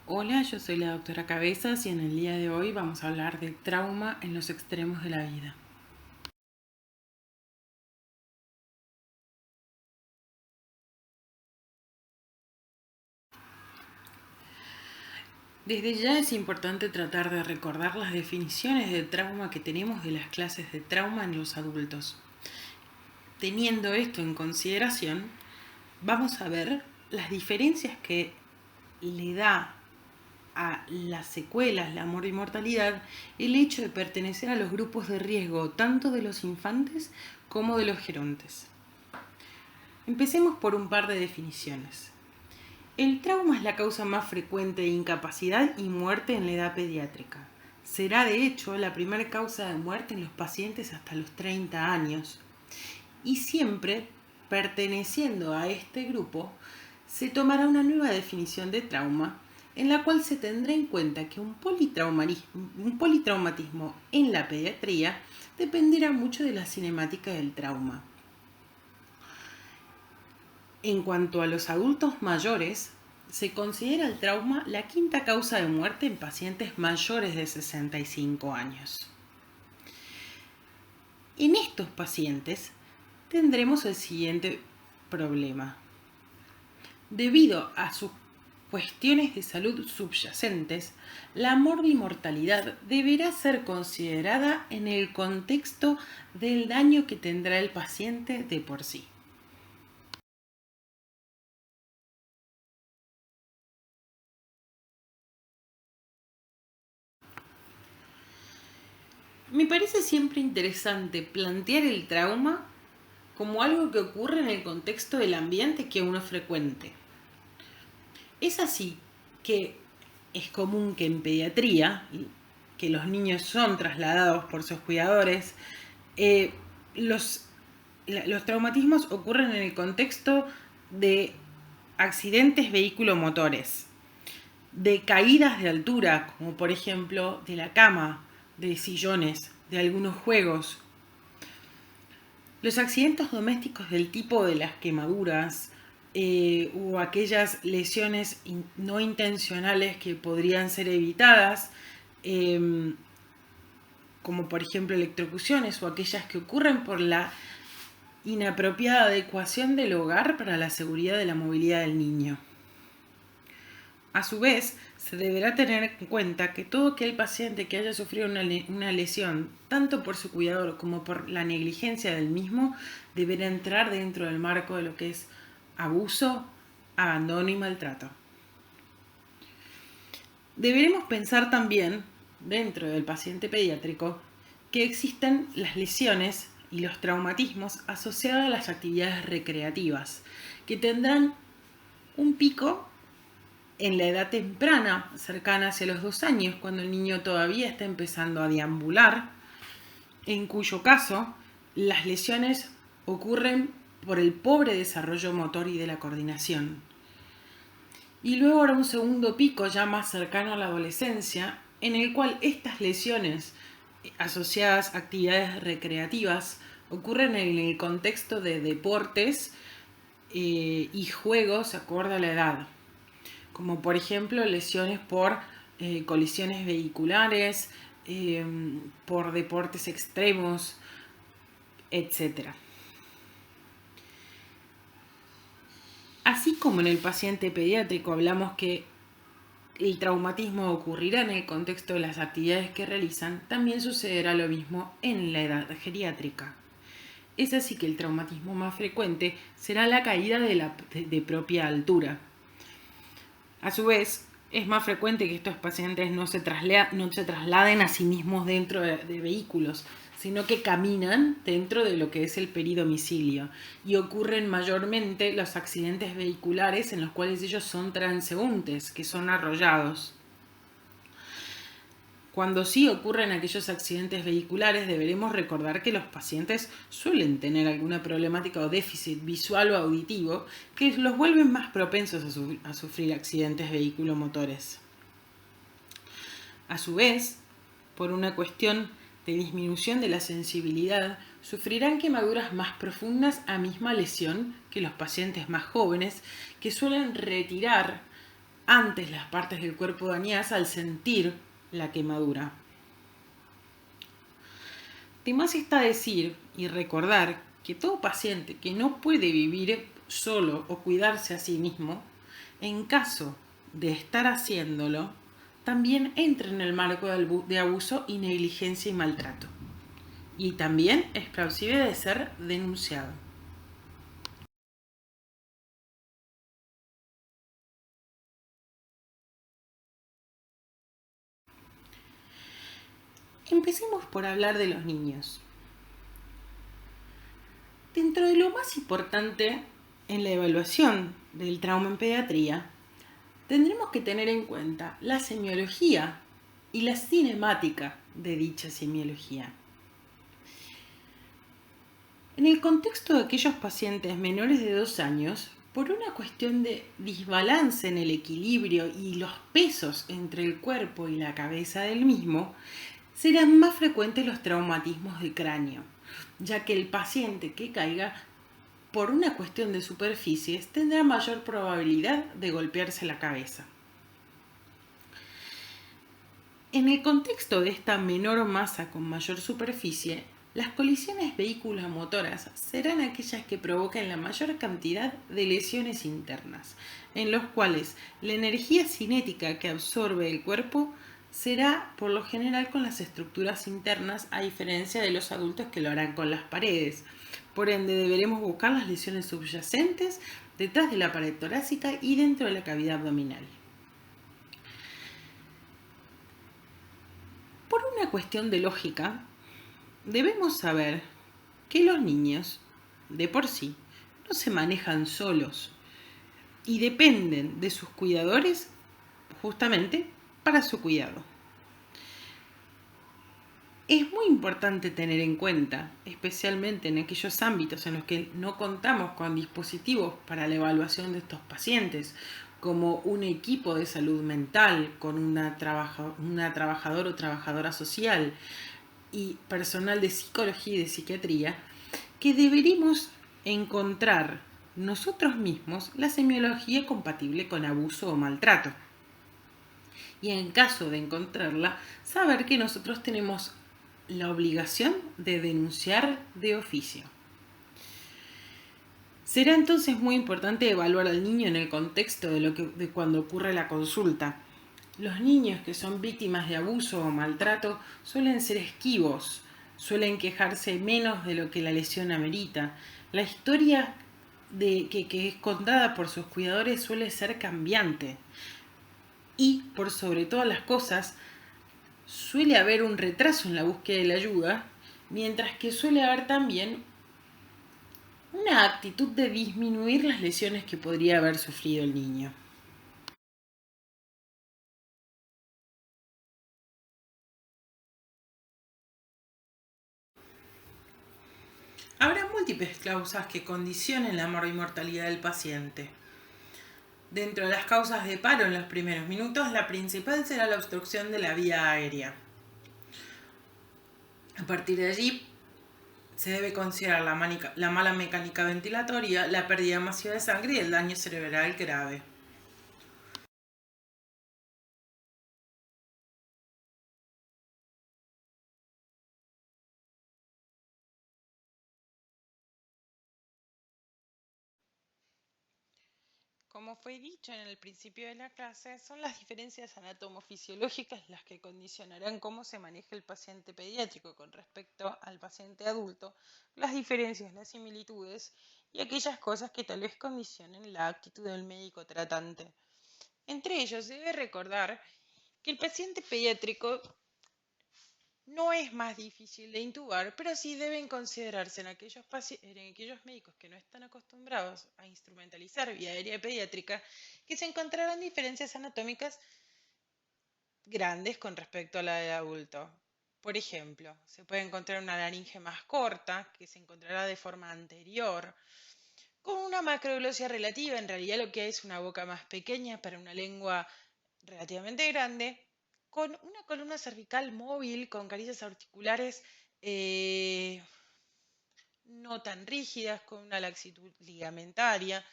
Hola, yo soy la doctora Cabezas y en el día de hoy vamos a hablar de trauma en los extremos de la vida. Desde ya es importante tratar de recordar las definiciones de trauma que tenemos de las clases de trauma en los adultos. Teniendo esto en consideración, vamos a ver las diferencias que le da a las secuelas, la mortalidad, el hecho de pertenecer a los grupos de riesgo tanto de los infantes como de los gerontes. Empecemos por un par de definiciones. El trauma es la causa más frecuente de incapacidad y muerte en la edad pediátrica. Será de hecho la primera causa de muerte en los pacientes hasta los 30 años. Y siempre, perteneciendo a este grupo, se tomará una nueva definición de trauma en la cual se tendrá en cuenta que un politraumatismo en la pediatría dependerá mucho de la cinemática del trauma. En cuanto a los adultos mayores, se considera el trauma la quinta causa de muerte en pacientes mayores de 65 años. En estos pacientes tendremos el siguiente problema. Debido a sus cuestiones de salud subyacentes, la morbimortalidad deberá ser considerada en el contexto del daño que tendrá el paciente de por sí. Me parece siempre interesante plantear el trauma como algo que ocurre en el contexto del ambiente que uno frecuente. Es así que es común que en pediatría, que los niños son trasladados por sus cuidadores, los traumatismos ocurren en el contexto de accidentes vehiculomotores, de caídas de altura, como por ejemplo de la cama, de sillones, de algunos juegos. Los accidentes domésticos del tipo de las quemaduras o aquellas lesiones no intencionales que podrían ser evitadas, como por ejemplo electrocuciones o aquellas que ocurren por la inapropiada adecuación del hogar para la seguridad de la movilidad del niño. A su vez, se deberá tener en cuenta que todo aquel paciente que haya sufrido una lesión, tanto por su cuidador como por la negligencia del mismo, deberá entrar dentro del marco de lo que es abuso, abandono y maltrato. Deberemos pensar también, dentro del paciente pediátrico, que existen las lesiones y los traumatismos asociados a las actividades recreativas, que tendrán un pico en la edad temprana, cercana hacia los 2 años, cuando el niño todavía está empezando a deambular, en cuyo caso las lesiones ocurren por el pobre desarrollo motor y de la coordinación. Y luego habrá un segundo pico ya más cercano a la adolescencia, en el cual estas lesiones asociadas a actividades recreativas ocurren en el contexto de deportes y juegos acorde a la edad, como por ejemplo lesiones por colisiones vehiculares, por deportes extremos, etc. Así como en el paciente pediátrico hablamos que el traumatismo ocurrirá en el contexto de las actividades que realizan, también sucederá lo mismo en la edad geriátrica. Es así que el traumatismo más frecuente será la caída de propia altura. A su vez, es más frecuente que estos pacientes no se trasladen a sí mismos dentro de vehículos, sino que caminan dentro de lo que es el peridomicilio. Y ocurren mayormente los accidentes vehiculares en los cuales ellos son transeúntes, que son arrollados. Cuando sí ocurren aquellos accidentes vehiculares, deberemos recordar que los pacientes suelen tener alguna problemática o déficit visual o auditivo que los vuelven más propensos a sufrir accidentes vehiculomotores. A su vez, por una cuestión de disminución de la sensibilidad, sufrirán quemaduras más profundas a misma lesión que los pacientes más jóvenes, que suelen retirar antes las partes del cuerpo dañadas al sentir la quemadura. De más está decir y recordar que todo paciente que no puede vivir solo o cuidarse a sí mismo, en caso de estar haciéndolo, también entra en el marco de abuso y negligencia y maltrato. Y también es plausible de ser denunciado. Empecemos por hablar de los niños. Dentro de lo más importante en la evaluación del trauma en pediatría, tendremos que tener en cuenta la semiología y la cinemática de dicha semiología. En el contexto de aquellos pacientes menores de 2 años, por una cuestión de desbalance en el equilibrio y los pesos entre el cuerpo y la cabeza del mismo, serán más frecuentes los traumatismos de cráneo, ya que el paciente que caiga por una cuestión de superficies tendrá mayor probabilidad de golpearse la cabeza. En el contexto de esta menor masa con mayor superficie, las colisiones vehículo-motoras serán aquellas que provoquen la mayor cantidad de lesiones internas, en los cuales la energía cinética que absorbe el cuerpo será por lo general con las estructuras internas, a diferencia de los adultos que lo harán con las paredes. Por ende, deberemos buscar las lesiones subyacentes detrás de la pared torácica y dentro de la cavidad abdominal. Por una cuestión de lógica, debemos saber que los niños, de por sí, no se manejan solos y dependen de sus cuidadores justamente para su cuidado. Es muy importante tener en cuenta, especialmente en aquellos ámbitos en los que no contamos con dispositivos para la evaluación de estos pacientes, como un equipo de salud mental con una trabajadora o trabajadora social y personal de psicología y de psiquiatría, que deberíamos encontrar nosotros mismos la semiología compatible con abuso o maltrato. Y en caso de encontrarla, saber que nosotros tenemos la obligación de denunciar de oficio. Será entonces muy importante evaluar al niño en el contexto de cuando ocurre la consulta. Los niños que son víctimas de abuso o maltrato suelen ser esquivos, suelen quejarse menos de lo que la lesión amerita. La historia que es contada por sus cuidadores suele ser cambiante. Y, por sobre todas las cosas, suele haber un retraso en la búsqueda de la ayuda, mientras que suele haber también una actitud de disminuir las lesiones que podría haber sufrido el niño. Habrá múltiples causas que condicionen la mortalidad del paciente. Dentro de las causas de paro en los primeros minutos, la principal será la obstrucción de la vía aérea. A partir de allí, se debe considerar la mala mecánica ventilatoria, la pérdida masiva de sangre y el daño cerebral grave. Como fue dicho en el principio de la clase, son las diferencias anatomofisiológicas las que condicionarán cómo se maneja el paciente pediátrico con respecto al paciente adulto, las diferencias, las similitudes y aquellas cosas que tal vez condicionen la actitud del médico tratante. Entre ellos, se debe recordar que el paciente pediátrico no es más difícil de intubar, pero sí deben considerarse en aquellos médicos que no están acostumbrados a instrumentalizar vía aérea pediátrica, que se encontrarán diferencias anatómicas grandes con respecto a la de adulto. Por ejemplo, se puede encontrar una laringe más corta, que se encontrará de forma anterior, con una macroglosia relativa, en realidad lo que es una boca más pequeña para una lengua relativamente grande, con una columna cervical móvil, con carillas articulares no tan rígidas, con una laxitud ligamentaria,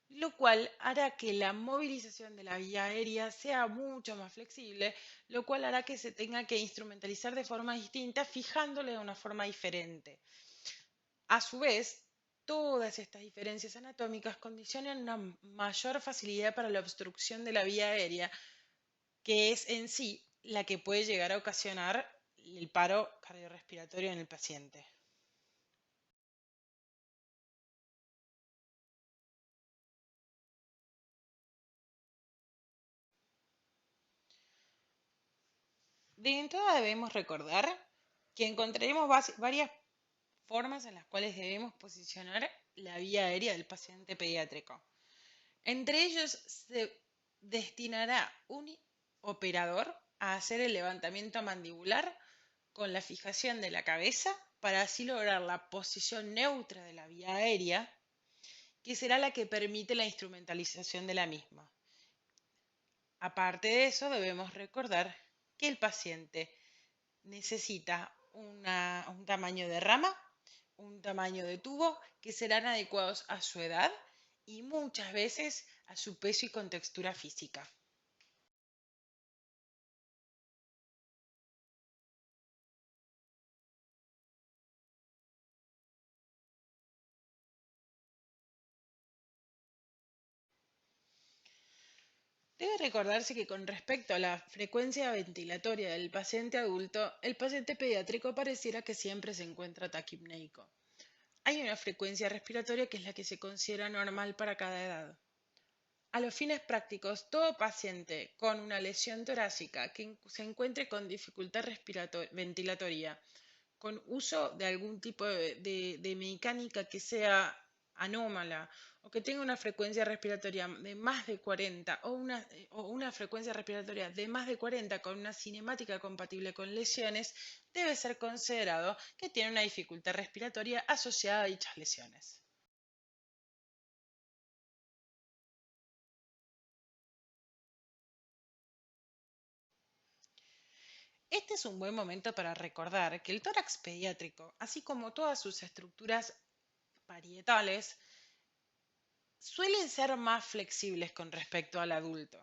lo cual hará que la movilización de la vía aérea sea mucho más flexible, lo cual hará que se tenga que instrumentalizar de forma distinta, fijándole de una forma diferente. A su vez, todas estas diferencias anatómicas condicionan una mayor facilidad para la obstrucción de la vía aérea, que es en sí la que puede llegar a ocasionar el paro cardiorrespiratorio en el paciente. De entrada debemos recordar que encontraremos varias formas en las cuales debemos posicionar la vía aérea del paciente pediátrico. Entre ellos se destinará un operador a hacer el levantamiento mandibular con la fijación de la cabeza para así lograr la posición neutra de la vía aérea, que será la que permite la instrumentalización de la misma. Aparte de eso, debemos recordar que el paciente necesita un tamaño de rama, un tamaño de tubo que serán adecuados a su edad y muchas veces a su peso y contextura física. Debe recordarse que con respecto a la frecuencia ventilatoria del paciente adulto, el paciente pediátrico pareciera que siempre se encuentra taquipneico. Hay una frecuencia respiratoria que es la que se considera normal para cada edad. A los fines prácticos, todo paciente con una lesión torácica que se encuentre con dificultad ventilatoria, con uso de algún tipo de mecánica que sea anómala o que tenga una frecuencia respiratoria de más de 40 o una frecuencia respiratoria de más de 40 con una cinemática compatible con lesiones, debe ser considerado que tiene una dificultad respiratoria asociada a dichas lesiones. Este es un buen momento para recordar que el tórax pediátrico, así como todas sus estructuras parietales, suelen ser más flexibles con respecto al adulto.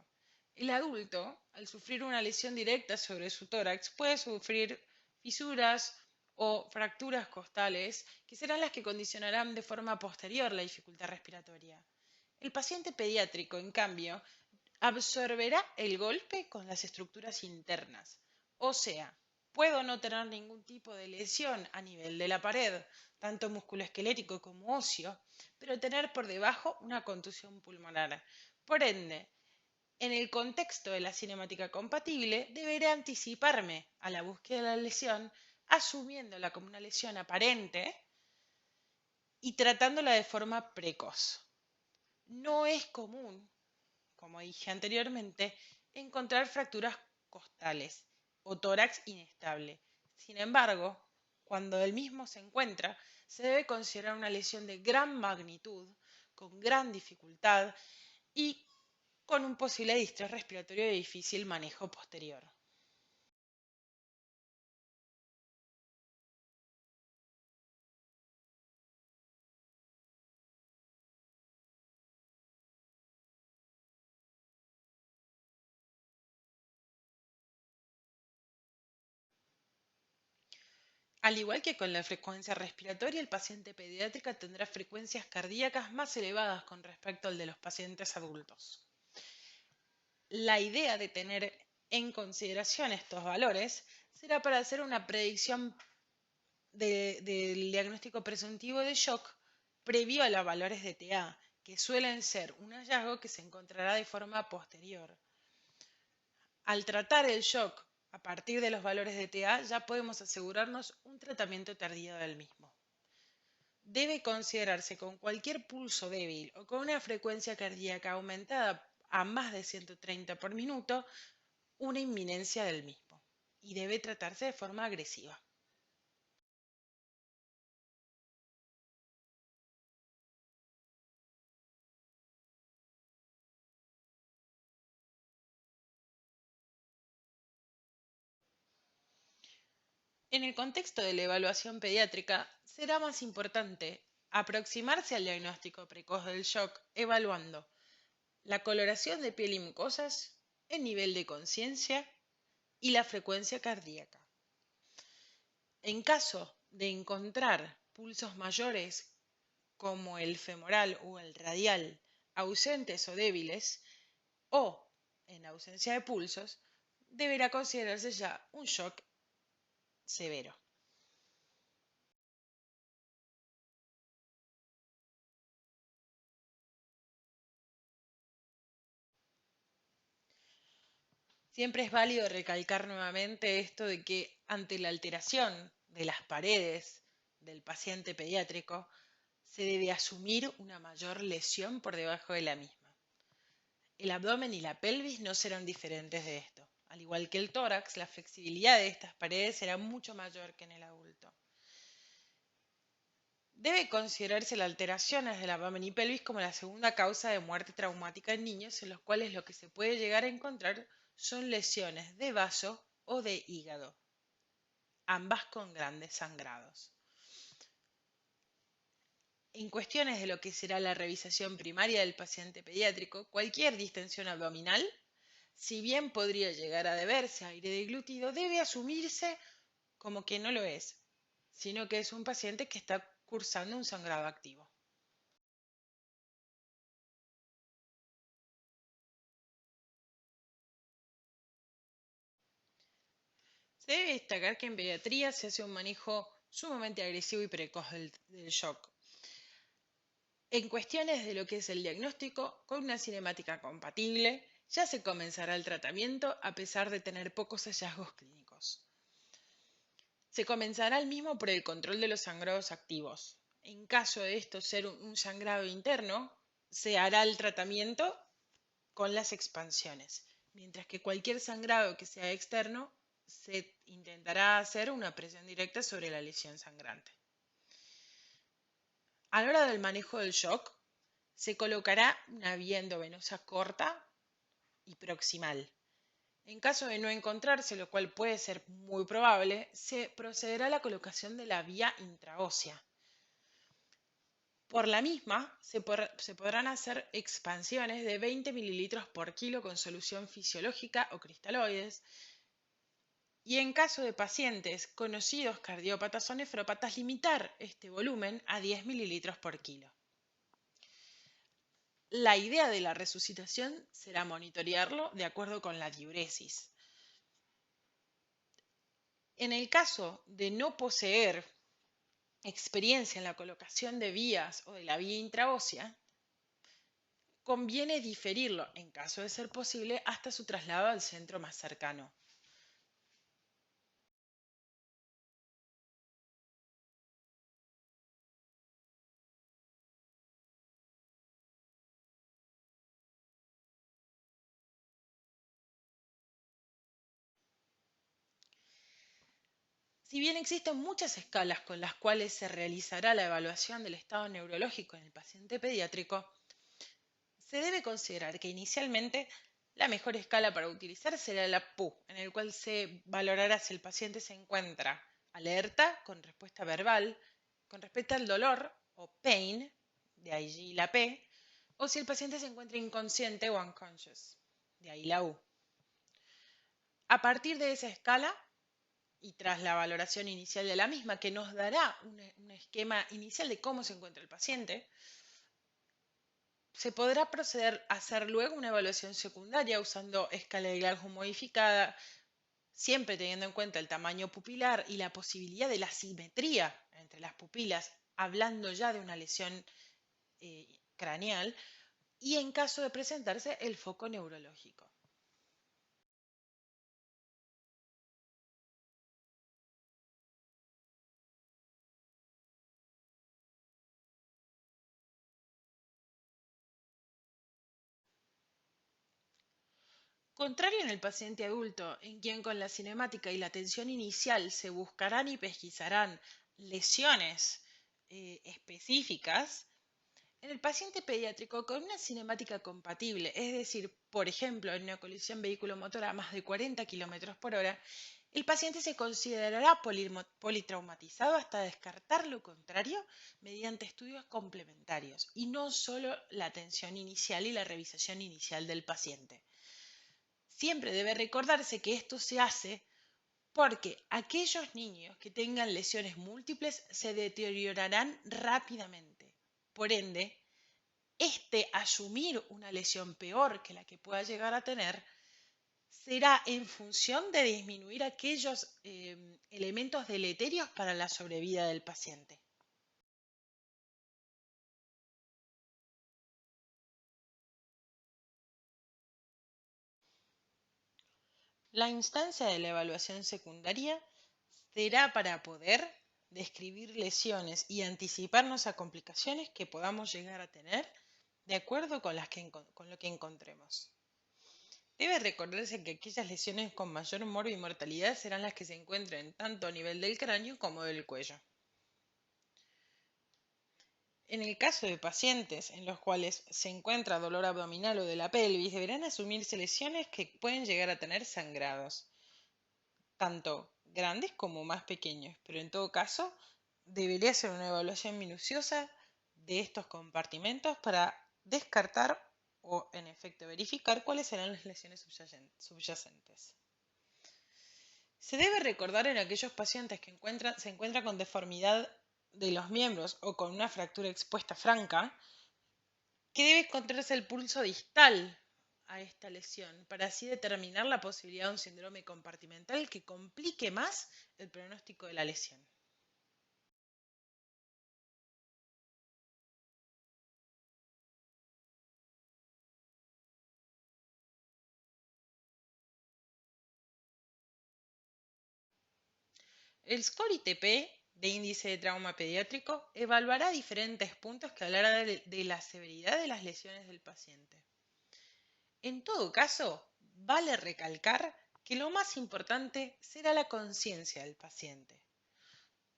El adulto, al sufrir una lesión directa sobre su tórax, puede sufrir fisuras o fracturas costales, que serán las que condicionarán de forma posterior la dificultad respiratoria. El paciente pediátrico, en cambio, absorberá el golpe con las estructuras internas. O sea, puedo no tener ningún tipo de lesión a nivel de la pared, tanto musculoesquelético como óseo, pero tener por debajo una contusión pulmonar. Por ende, en el contexto de la cinemática compatible, deberé anticiparme a la búsqueda de la lesión, asumiéndola como una lesión aparente y tratándola de forma precoz. No es común, como dije anteriormente, encontrar fracturas costales o tórax inestable. Sin embargo, cuando el mismo se encuentra, se debe considerar una lesión de gran magnitud, con gran dificultad y con un posible distrés respiratorio de difícil manejo posterior. Al igual que con la frecuencia respiratoria, el paciente pediátrica tendrá frecuencias cardíacas más elevadas con respecto al de los pacientes adultos. La idea de tener en consideración estos valores será para hacer una predicción del diagnóstico presuntivo de shock previo a los valores de TA, que suelen ser un hallazgo que se encontrará de forma posterior. Al tratar el shock a partir de los valores de TA, ya podemos asegurarnos un tratamiento tardío del mismo. Debe considerarse con cualquier pulso débil o con una frecuencia cardíaca aumentada a más de 130 por minuto, una inminencia del mismo, y debe tratarse de forma agresiva. En el contexto de la evaluación pediátrica, será más importante aproximarse al diagnóstico precoz del shock evaluando la coloración de piel y mucosas, el nivel de conciencia y la frecuencia cardíaca. En caso de encontrar pulsos mayores como el femoral o el radial ausentes o débiles, o en ausencia de pulsos, deberá considerarse ya un shock severo. Siempre es válido recalcar nuevamente esto de que ante la alteración de las paredes del paciente pediátrico, se debe asumir una mayor lesión por debajo de la misma. El abdomen y la pelvis no serán diferentes de esto. Al igual que el tórax, la flexibilidad de estas paredes será mucho mayor que en el adulto. Debe considerarse las alteraciones del abdomen y pelvis como la segunda causa de muerte traumática en niños, en los cuales lo que se puede llegar a encontrar son lesiones de vaso o de hígado, ambas con grandes sangrados. En cuestiones de lo que será la revisación primaria del paciente pediátrico, cualquier distensión abdominal, si bien podría llegar a deberse a aire deglutido, debe asumirse como que no lo es, sino que es un paciente que está cursando un sangrado activo. Se debe destacar que en pediatría se hace un manejo sumamente agresivo y precoz del shock. En cuestiones de lo que es el diagnóstico, con una cinemática compatible, ya se comenzará el tratamiento a pesar de tener pocos hallazgos clínicos. Se comenzará el mismo por el control de los sangrados activos. En caso de esto ser un sangrado interno, se hará el tratamiento con las expansiones, mientras que cualquier sangrado que sea externo, se intentará hacer una presión directa sobre la lesión sangrante. A la hora del manejo del shock, se colocará una vía endovenosa corta y proximal. En caso de no encontrarse, lo cual puede ser muy probable, se procederá a la colocación de la vía intraósea. Por la misma, se podrán hacer expansiones de 20 mililitros por kilo con solución fisiológica o cristaloides. Y en caso de pacientes conocidos cardiópatas o nefrópatas, limitar este volumen a 10 mililitros por kilo. La idea de la resucitación será monitorearlo de acuerdo con la diuresis. En el caso de no poseer experiencia en la colocación de vías o de la vía intraósea, conviene diferirlo, en caso de ser posible, hasta su traslado al centro más cercano. Si bien existen muchas escalas con las cuales se realizará la evaluación del estado neurológico en el paciente pediátrico, se debe considerar que inicialmente la mejor escala para utilizar será la PU, en el cual se valorará si el paciente se encuentra alerta, con respuesta verbal, con respecto al dolor o pain, de ahí la P, o si el paciente se encuentra inconsciente o unconscious, de ahí la U. A partir de esa escala, y tras la valoración inicial de la misma, que nos dará un esquema inicial de cómo se encuentra el paciente, se podrá proceder a hacer luego una evaluación secundaria usando escala de Glasgow modificada, siempre teniendo en cuenta el tamaño pupilar y la posibilidad de la simetría entre las pupilas, hablando ya de una lesión craneal, y en caso de presentarse el foco neurológico. Contrario en el paciente adulto, en quien con la cinemática y la atención inicial se buscarán y pesquisarán lesiones específicas, en el paciente pediátrico con una cinemática compatible, es decir, por ejemplo, en una colisión vehículo-motor a más de 40 km por hora, El paciente se considerará politraumatizado hasta descartar lo contrario mediante estudios complementarios y no solo la atención inicial y la revisación inicial del paciente. Siempre debe recordarse que esto se hace porque aquellos niños que tengan lesiones múltiples se deteriorarán rápidamente. Por ende, asumir una lesión peor que la que pueda llegar a tener será en función de disminuir aquellos elementos deleterios para la sobrevida del paciente. La instancia de la evaluación secundaria será para poder describir lesiones y anticiparnos a complicaciones que podamos llegar a tener de acuerdo con lo que encontremos. Debe recordarse que aquellas lesiones con mayor morbo y mortalidad serán las que se encuentren tanto a nivel del cráneo como del cuello. En el caso de pacientes en los cuales se encuentra dolor abdominal o de la pelvis, deberán asumirse lesiones que pueden llegar a tener sangrados, tanto grandes como más pequeños, pero en todo caso debería ser una evaluación minuciosa de estos compartimentos para descartar o en efecto verificar cuáles serán las lesiones subyacentes. Se debe recordar en aquellos pacientes que se encuentran con deformidad de los miembros o con una fractura expuesta franca, que debe encontrarse el pulso distal a esta lesión para así determinar la posibilidad de un síndrome compartimental que complique más el pronóstico de la lesión. El score ITP de índice de trauma pediátrico evaluará diferentes puntos que hablarán de la severidad de las lesiones del paciente. En todo caso, vale recalcar que lo más importante será la conciencia del paciente.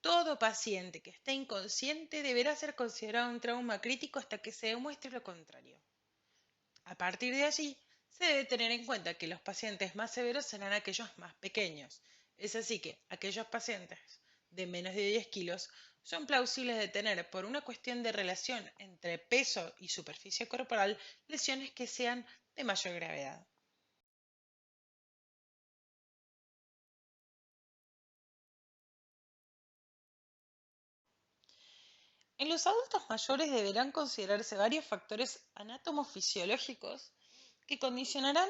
Todo paciente que esté inconsciente deberá ser considerado un trauma crítico hasta que se demuestre lo contrario. A partir de allí, se debe tener en cuenta que los pacientes más severos serán aquellos más pequeños. Es así que aquellos pacientes de menos de 10 kilos son plausibles de tener, por una cuestión de relación entre peso y superficie corporal, lesiones que sean de mayor gravedad. En los adultos mayores deberán considerarse varios factores anatomofisiológicos que condicionarán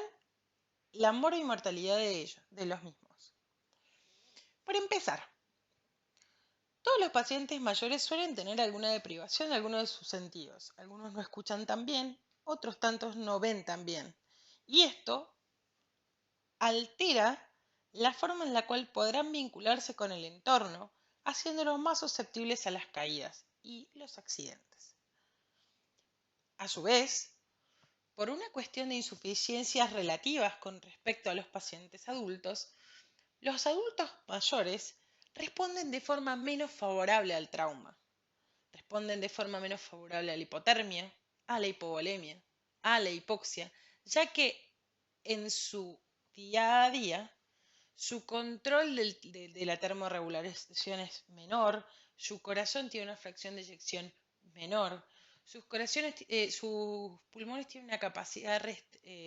la mortalidad de los mismos. Por empezar, todos los pacientes mayores suelen tener alguna deprivación de alguno de sus sentidos. Algunos no escuchan tan bien, otros tantos no ven tan bien. Y esto altera la forma en la cual podrán vincularse con el entorno, haciéndolos más susceptibles a las caídas y los accidentes. A su vez, por una cuestión de insuficiencias relativas con respecto a los pacientes adultos, los adultos mayores responden de forma menos favorable al trauma. Responden de forma menos favorable a la hipotermia, a la hipovolemia, a la hipoxia, ya que en su día a día su control de la termorregulación es menor, su corazón tiene una fracción de eyección menor, sus pulmones tienen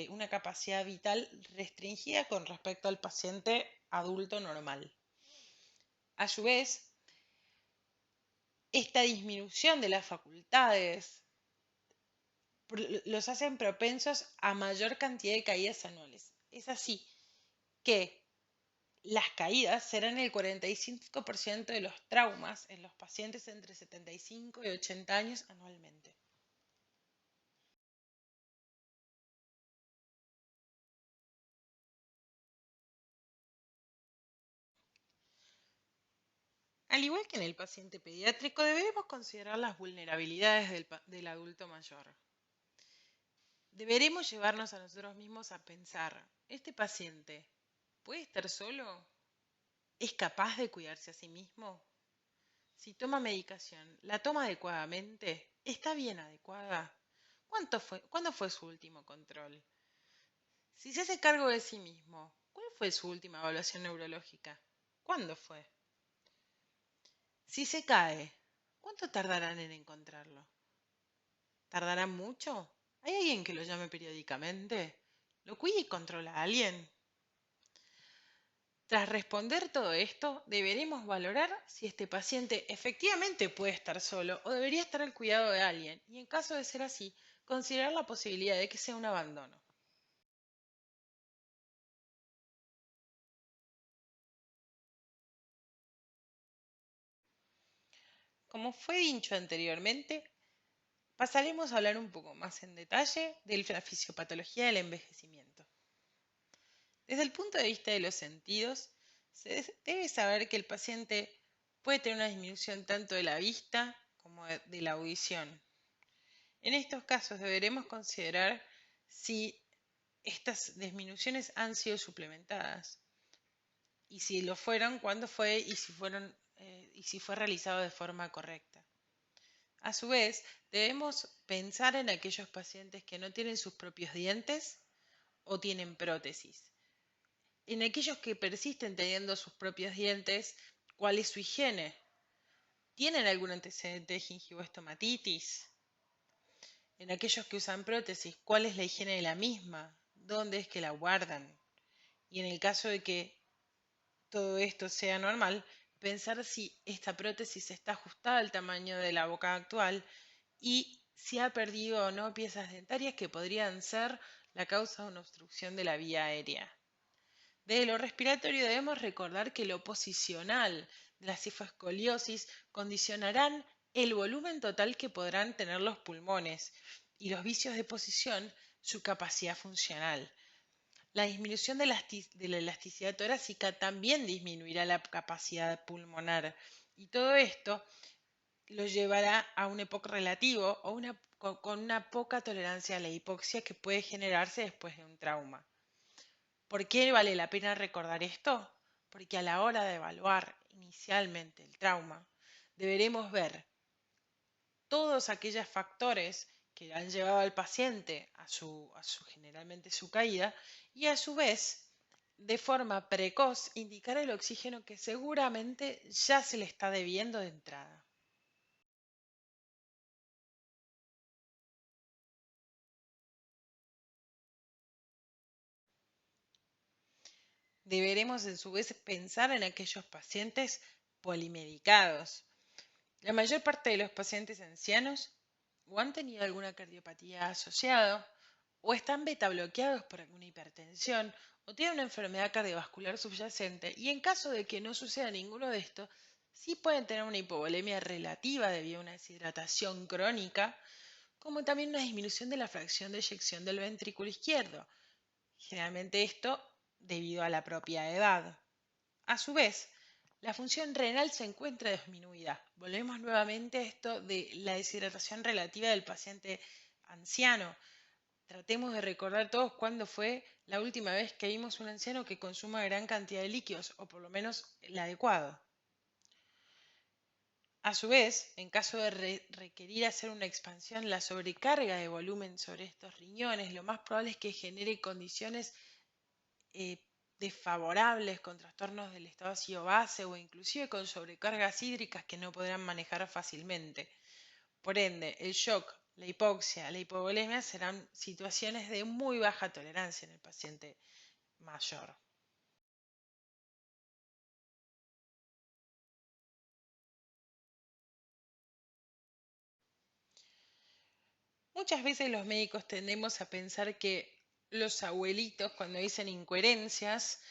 una capacidad vital restringida con respecto al paciente adulto normal. A su vez, esta disminución de las facultades los hacen propensos a mayor cantidad de caídas anuales. Es así que las caídas serán el 45% de los traumas en los pacientes entre 75 y 80 años anualmente. Al igual que en el paciente pediátrico, deberemos considerar las vulnerabilidades del adulto mayor. Deberemos llevarnos a nosotros mismos a pensar, ¿este paciente puede estar solo? ¿Es capaz de cuidarse a sí mismo? Si toma medicación, ¿la toma adecuadamente? ¿Está bien adecuada? ¿Cuándo fue su último control? Si se hace cargo de sí mismo, ¿Cuál fue su última evaluación neurológica? ¿Cuándo fue? Si se cae, ¿cuánto tardarán en encontrarlo? ¿Tardarán mucho? ¿Hay alguien que lo llame periódicamente? ¿Lo cuida y controla a alguien? Tras responder todo esto, deberemos valorar si este paciente efectivamente puede estar solo o debería estar al cuidado de alguien y en caso de ser así, considerar la posibilidad de que sea un abandono. Como fue dicho anteriormente, pasaremos a hablar un poco más en detalle de la fisiopatología del envejecimiento. Desde el punto de vista de los sentidos, se debe saber que el paciente puede tener una disminución tanto de la vista como de la audición. En estos casos deberemos considerar si estas disminuciones han sido suplementadas y si lo fueron, cuándo fue y si fue realizado de forma correcta. A su vez, debemos pensar en aquellos pacientes que no tienen sus propios dientes o tienen prótesis. En aquellos que persisten teniendo sus propios dientes, ¿cuál es su higiene? ¿Tienen algún antecedente de gingivoestomatitis? En aquellos que usan prótesis, ¿cuál es la higiene de la misma? ¿Dónde es que la guardan? Y en el caso de que todo esto sea normal, pensar si esta prótesis está ajustada al tamaño de la boca actual y si ha perdido o no piezas dentarias que podrían ser la causa de una obstrucción de la vía aérea. De lo respiratorio debemos recordar que lo posicional de la cifoescoliosis condicionarán el volumen total que podrán tener los pulmones y los vicios de posición su capacidad funcional. La disminución de la elasticidad torácica también disminuirá la capacidad pulmonar y todo esto lo llevará a un EPOC relativo o con una poca tolerancia a la hipoxia que puede generarse después de un trauma. ¿Por qué vale la pena recordar esto? Porque a la hora de evaluar inicialmente el trauma, deberemos ver todos aquellos factores que han llevado al paciente a su generalmente su caída y a su vez, de forma precoz, indicar el oxígeno que seguramente ya se le está debiendo de entrada. Deberemos en su vez pensar en aquellos pacientes polimedicados. La mayor parte de los pacientes ancianos o han tenido alguna cardiopatía asociada o están beta bloqueados por alguna hipertensión o tienen una enfermedad cardiovascular subyacente y en caso de que no suceda ninguno de estos, sí pueden tener una hipovolemia relativa debido a una deshidratación crónica, como también una disminución de la fracción de eyección del ventrículo izquierdo, generalmente esto debido a la propia edad. A su vez, la función renal se encuentra disminuida. Volvemos nuevamente a esto de la deshidratación relativa del paciente anciano. Tratemos de recordar todos cuándo fue la última vez que vimos un anciano que consuma gran cantidad de líquidos, o por lo menos el adecuado. A su vez, en caso de requerir hacer una expansión, la sobrecarga de volumen sobre estos riñones, lo más probable es que genere condiciones eh, desfavorables con trastornos del estado ácido base o inclusive con sobrecargas hídricas que no podrán manejar fácilmente. Por ende, el shock, la hipoxia, la hipovolemia serán situaciones de muy baja tolerancia en el paciente mayor. Muchas veces los médicos tendemos a pensar que los abuelitos cuando dicen incoherencias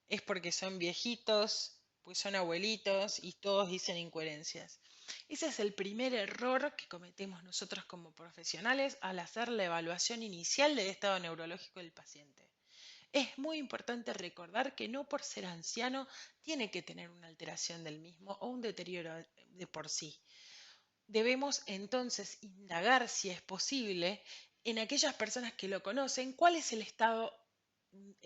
es porque son viejitos, pues son abuelitos y todos dicen incoherencias. Ese es el primer error que cometemos nosotros como profesionales al hacer la evaluación inicial del estado neurológico del paciente. Es muy importante recordar que no por ser anciano tiene que tener una alteración del mismo o un deterioro de por sí. Debemos entonces indagar si es posible en aquellas personas que lo conocen cuál es el estado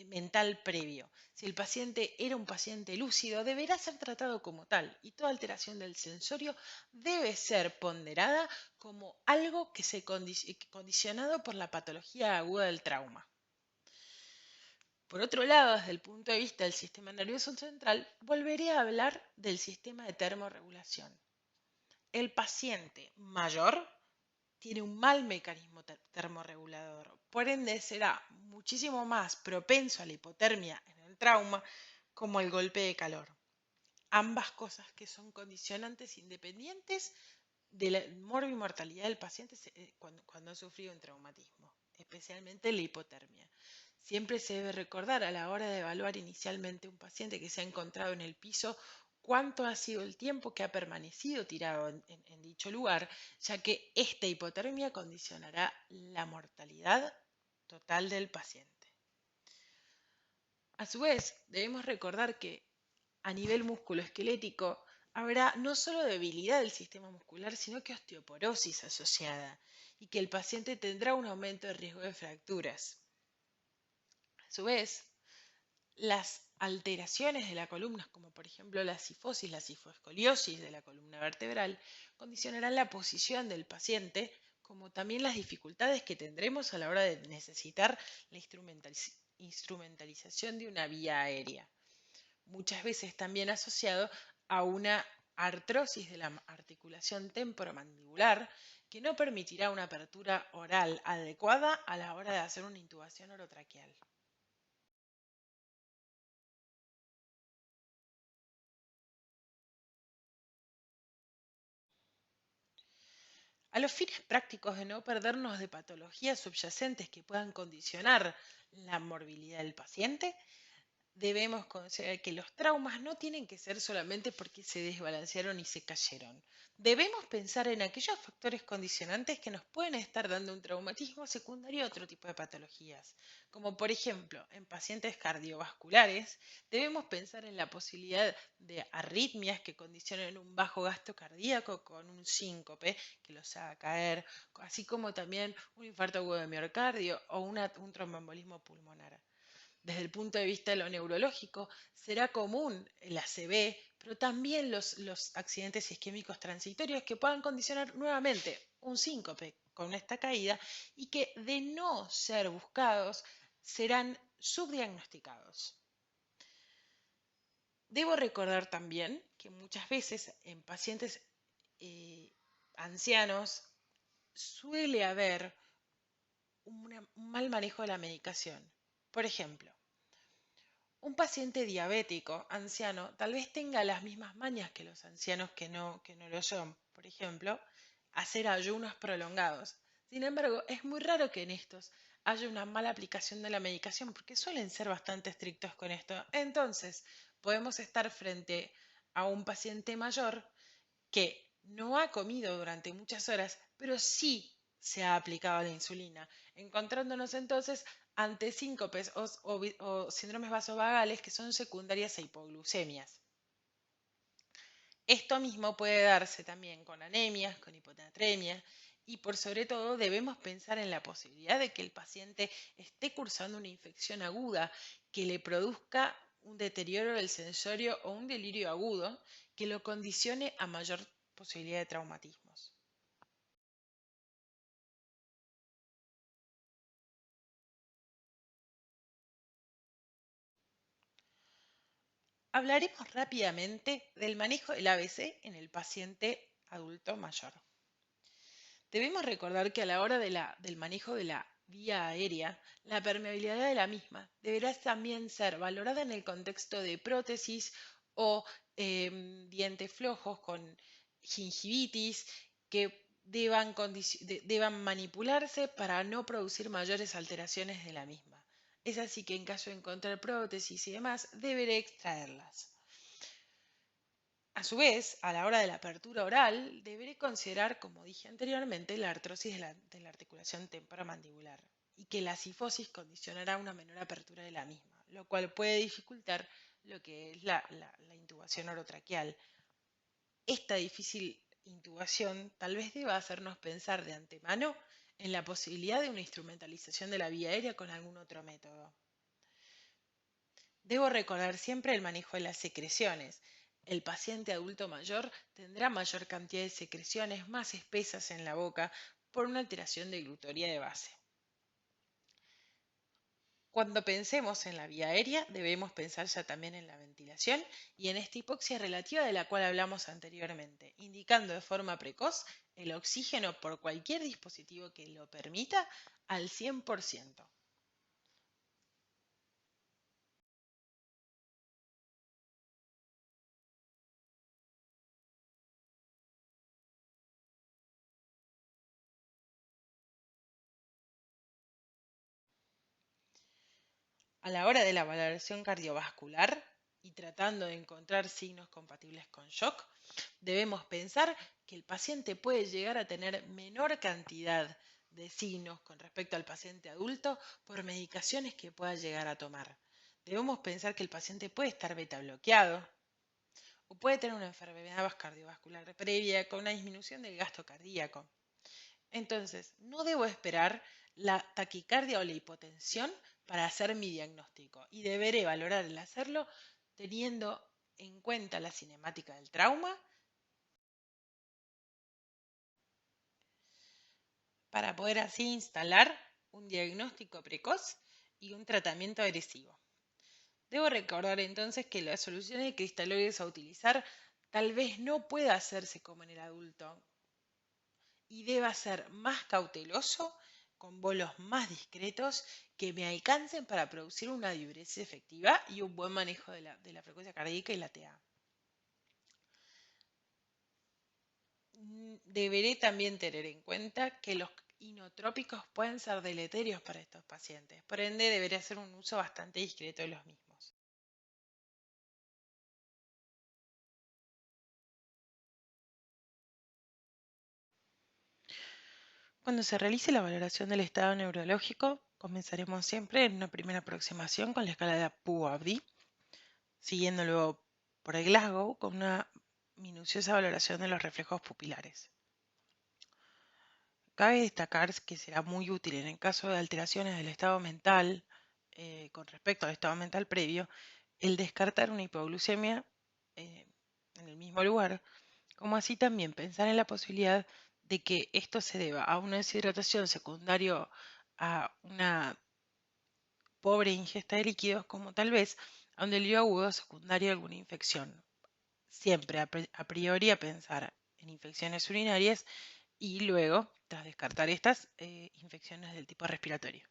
mental previo. Si el paciente era un paciente lúcido, deberá ser tratado como tal y toda alteración del sensorio debe ser ponderada como algo que condicionado por la patología aguda del trauma. Por otro lado, desde el punto de vista del sistema nervioso central, volveré a hablar del sistema de termorregulación. El paciente mayor tiene un mal mecanismo termorregulador, por ende será muchísimo más propenso a la hipotermia en el trauma como el golpe de calor. Ambas cosas que son condicionantes independientes de la morbimortalidad del paciente cuando ha sufrido un traumatismo, especialmente la hipotermia. Siempre se debe recordar a la hora de evaluar inicialmente un paciente que se ha encontrado en el piso cuánto ha sido el tiempo que ha permanecido tirado en dicho lugar, ya que esta hipotermia condicionará la mortalidad total del paciente. A su vez, debemos recordar que a nivel musculoesquelético habrá no solo debilidad del sistema muscular, sino que osteoporosis asociada y que el paciente tendrá un aumento de riesgo de fracturas. A su vez, las alteraciones de la columna, como por ejemplo la cifosis, la cifoescoliosis de la columna vertebral, condicionarán la posición del paciente, como también las dificultades que tendremos a la hora de necesitar la instrumentalización de una vía aérea. Muchas veces también asociado a una artrosis de la articulación temporomandibular que no permitirá una apertura oral adecuada a la hora de hacer una intubación orotraqueal. A los fines prácticos de no perdernos de patologías subyacentes que puedan condicionar la morbilidad del paciente, debemos considerar que los traumas no tienen que ser solamente porque se desbalancearon y se cayeron. Debemos pensar en aquellos factores condicionantes que nos pueden estar dando un traumatismo secundario a otro tipo de patologías, como por ejemplo en pacientes cardiovasculares, debemos pensar en la posibilidad de arritmias que condicionen un bajo gasto cardíaco con un síncope que los haga caer, así como también un infarto agudo de miocardio o un tromboembolismo pulmonar. Desde el punto de vista de lo neurológico, será común el ACV, pero también los accidentes isquémicos transitorios que puedan condicionar nuevamente un síncope con esta caída y que de no ser buscados serán subdiagnosticados. Debo recordar también que muchas veces en pacientes ancianos suele haber un mal manejo de la medicación. Por ejemplo, un paciente diabético anciano tal vez tenga las mismas mañas que los ancianos que no lo son. Por ejemplo, hacer ayunos prolongados. Sin embargo, es muy raro que en estos haya una mala aplicación de la medicación porque suelen ser bastante estrictos con esto. Entonces, podemos estar frente a un paciente mayor que no ha comido durante muchas horas, pero sí se ha aplicado la insulina, encontrándonos entonces ante síncopes o síndromes vasovagales que son secundarias a hipoglucemias. Esto mismo puede darse también con anemias, con hiponatremia y por sobre todo debemos pensar en la posibilidad de que el paciente esté cursando una infección aguda que le produzca un deterioro del sensorio o un delirio agudo que lo condicione a mayor posibilidad de traumatismos. Hablaremos rápidamente del manejo del ABC en el paciente adulto mayor. Debemos recordar que a la hora del manejo de la vía aérea, la permeabilidad de la misma deberá también ser valorada en el contexto de prótesis o dientes flojos con gingivitis que deban manipularse para no producir mayores alteraciones de la misma. Es así que en caso de encontrar prótesis y demás, deberé extraerlas. A su vez, a la hora de la apertura oral, deberé considerar, como dije anteriormente, la artrosis de la articulación temporomandibular y que la cifosis condicionará una menor apertura de la misma, lo cual puede dificultar lo que es la intubación orotraqueal. Esta difícil intubación tal vez deba hacernos pensar de antemano en la posibilidad de una instrumentalización de la vía aérea con algún otro método. Debo recordar siempre el manejo de las secreciones. El paciente adulto mayor tendrá mayor cantidad de secreciones más espesas en la boca por una alteración de glutoría de base. Cuando pensemos en la vía aérea, debemos pensar ya también en la ventilación y en esta hipoxia relativa de la cual hablamos anteriormente, indicando de forma precoz el oxígeno por cualquier dispositivo que lo permita al 100%. A la hora de la valoración cardiovascular y tratando de encontrar signos compatibles con shock, debemos pensar que el paciente puede llegar a tener menor cantidad de signos con respecto al paciente adulto por medicaciones que pueda llegar a tomar. Debemos pensar que el paciente puede estar beta bloqueado o puede tener una enfermedad cardiovascular previa con una disminución del gasto cardíaco. Entonces, no debo esperar la taquicardia o la hipotensión para hacer mi diagnóstico y deberé valorar el hacerlo teniendo en cuenta la cinemática del trauma para poder así instalar un diagnóstico precoz y un tratamiento agresivo. Debo recordar entonces que las soluciones de cristaloides a utilizar tal vez no pueda hacerse como en el adulto y deba ser más cauteloso con bolos más discretos que me alcancen para producir una diuresis efectiva y un buen manejo de la frecuencia cardíaca y la TA. Deberé también tener en cuenta que los inotrópicos pueden ser deleterios para estos pacientes, por ende deberé hacer un uso bastante discreto de los mismos. Cuando se realice la valoración del estado neurológico, comenzaremos siempre en una primera aproximación con la escala de Apu-Abdi, siguiendo luego por el Glasgow con una minuciosa valoración de los reflejos pupilares. Cabe destacar que será muy útil en el caso de alteraciones del estado mental con respecto al estado mental previo, el descartar una hipoglucemia eh, en el mismo lugar, como así también pensar en la posibilidad de que esto se deba a una deshidratación secundaria a una pobre ingesta de líquidos, como tal vez a un delirio agudo secundario a alguna infección. Siempre a priori a pensar en infecciones urinarias y luego, tras descartar estas, infecciones del tipo respiratorio.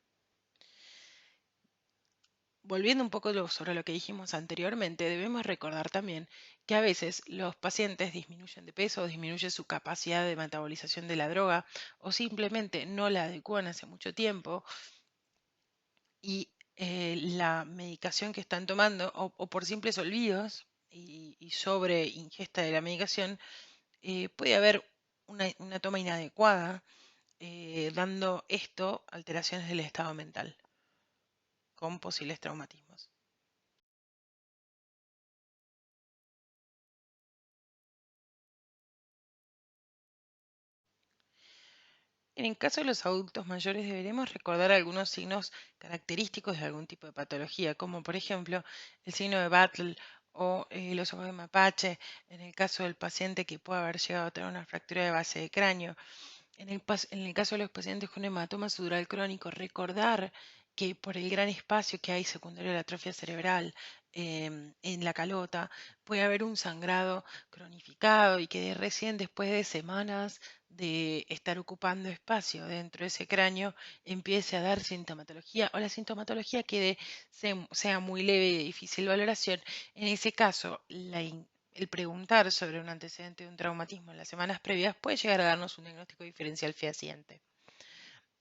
Volviendo un poco sobre lo que dijimos anteriormente, debemos recordar también que a veces los pacientes disminuyen de peso, disminuyen su capacidad de metabolización de la droga o simplemente no la adecúan hace mucho tiempo y la medicación que están tomando o por simples olvidos y sobre ingesta de la medicación, puede haber una toma inadecuada, dando esto alteraciones del estado mental con posibles traumatismos. En el caso de los adultos mayores deberemos recordar algunos signos característicos de algún tipo de patología, como por ejemplo el signo de Battle o los ojos de mapache, en el caso del paciente que puede haber llegado a tener una fractura de base de cráneo. En el caso de los pacientes con hematoma sudural crónico, recordar que por el gran espacio que hay secundario a la atrofia cerebral en la calota, puede haber un sangrado cronificado y que recién después de semanas de estar ocupando espacio dentro de ese cráneo empiece a dar sintomatología o la sintomatología sea muy leve y de difícil valoración. En ese caso, el preguntar sobre un antecedente de un traumatismo en las semanas previas puede llegar a darnos un diagnóstico diferencial fehaciente.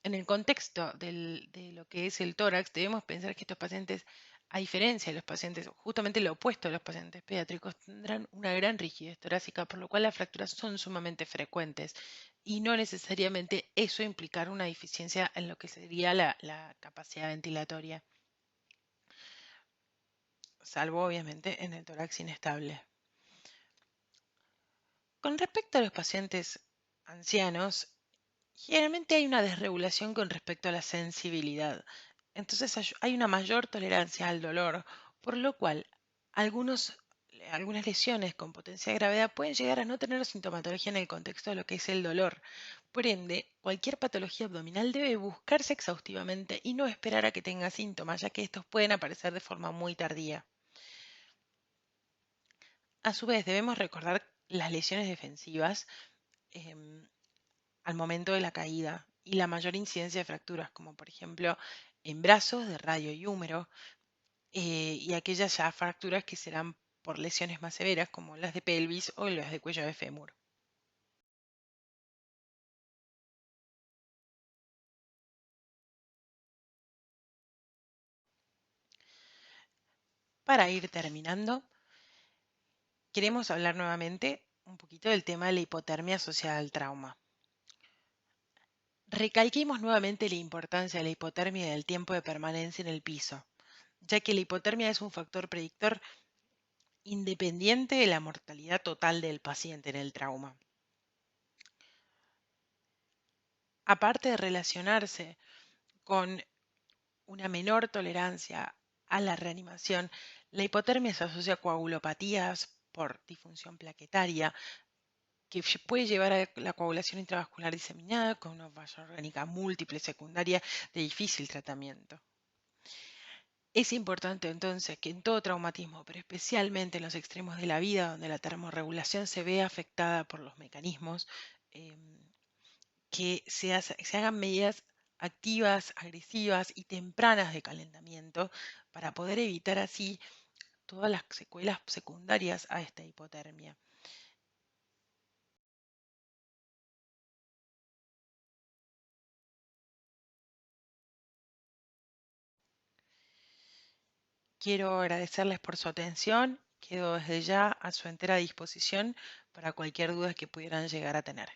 En el contexto de lo que es el tórax, debemos pensar que estos pacientes, a diferencia de los pacientes, justamente lo opuesto a los pacientes pediátricos, tendrán una gran rigidez torácica, por lo cual las fracturas son sumamente frecuentes y no necesariamente eso implicar una deficiencia en lo que sería la capacidad ventilatoria, salvo obviamente en el tórax inestable. Con respecto a los pacientes ancianos, generalmente hay una desregulación con respecto a la sensibilidad. Entonces hay una mayor tolerancia al dolor, por lo cual algunos algunas lesiones con potencia de gravedad pueden llegar a no tener sintomatología en el contexto de lo que es el dolor. Por ende, cualquier patología abdominal debe buscarse exhaustivamente y no esperar a que tenga síntomas, ya que estos pueden aparecer de forma muy tardía. A su vez, debemos recordar las lesiones defensivas em, al momento de la caída y la mayor incidencia de fracturas, como por ejemplo en brazos de radio y húmero, y aquellas ya fracturas que serán por lesiones más severas, como las de pelvis o las de cuello de fémur. Para ir terminando, queremos hablar nuevamente un poquito del tema de la hipotermia asociada al trauma. Recalquemos nuevamente la importancia de la hipotermia y del tiempo de permanencia en el piso, ya que la hipotermia es un factor predictor independiente de la mortalidad total del paciente en el trauma. Aparte de relacionarse con una menor tolerancia a la reanimación, la hipotermia se asocia a coagulopatías por disfunción plaquetaria, que puede llevar a la coagulación intravascular diseminada con una falla orgánica múltiple secundaria de difícil tratamiento. Es importante entonces que en todo traumatismo, pero especialmente en los extremos de la vida, donde la termorregulación se ve afectada por los mecanismos, que se hagan medidas activas, agresivas y tempranas de calentamiento para poder evitar así todas las secuelas secundarias a esta hipotermia. Quiero agradecerles por su atención. Quedo desde ya a su entera disposición para cualquier duda que pudieran llegar a tener.